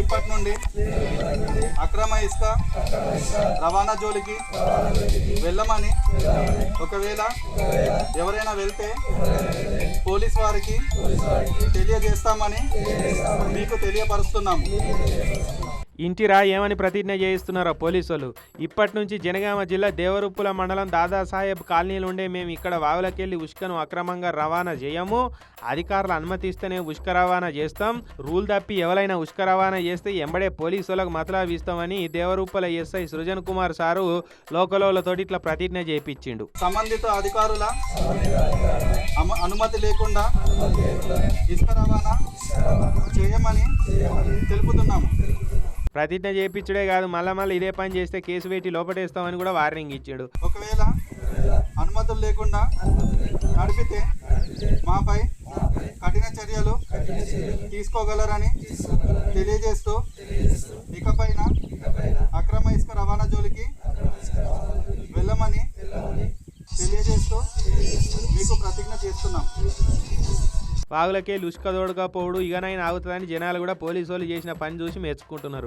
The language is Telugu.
ఇప్పటి నుండి అక్రమ ఇసుక రవాణా జోలికి వెళ్ళమని, ఒకవేళ ఎవరైనా వెళ్తే పోలీస్ వారికి తెలియజేస్తామని మీకు తెలియపరుస్తున్నాము. ఇంటిరా ఏమని ప్రతిజ్ఞ చేయిస్తున్నారో పోలీసులు. ఇప్పటి నుంచి జనగామ జిల్లా దేవరుప్పుల మండలం దాదాసాహెబ్ కాలనీలు ఉండే మేము ఇక్కడ వాగులకెళ్ళి ఉష్కను అక్రమంగా రవాణా చేయము. అధికారులు అనుమతిస్తేనే ఉష్క రవాణా చేస్తాం. రూల్ తప్పి ఎవరైనా ఉష్క రవాణా చేస్తే ఎంబడే పోలీసులకు మతలాబు ఇస్తామని దేవరుప్పుల ఎస్ఐ సృజన్ కుమార్ సారు లోకలోలతోటి ఇట్లా ప్రతిజ్ఞ చేయించిండు. సంబంధిత అధికారుల అనుమతి లేకుండా ఇసుక రవాణా చేయమని తెలుపుతున్నాము. ప్రతిజ్ఞ చేయించుడే కాదు, మళ్ళీ ఇదే పని చేస్తే కేసు పెట్టి లోపటేస్తామని కూడా వార్నింగ్ ఇచ్చాడు. ఒకవేళ అనుమతులు లేకుండా నడిపితే మాపై కఠిన చర్యలు తీసుకోగలరని తెలియజేస్తూ ఇకపైన అక్రమ ఇసుక రవాణా జోలికి వెళ్ళమని తెలియజేస్తూ మీకు ప్రతిజ్ఞ చేస్తున్నాం. వాగులకే ఉష్క తోడకపోవడు ఇకనైనా ఆగుతుందని జనాలు కూడా పోలీసు వాళ్ళు చేసిన పని చూసి మెచ్చుకుంటున్నారు.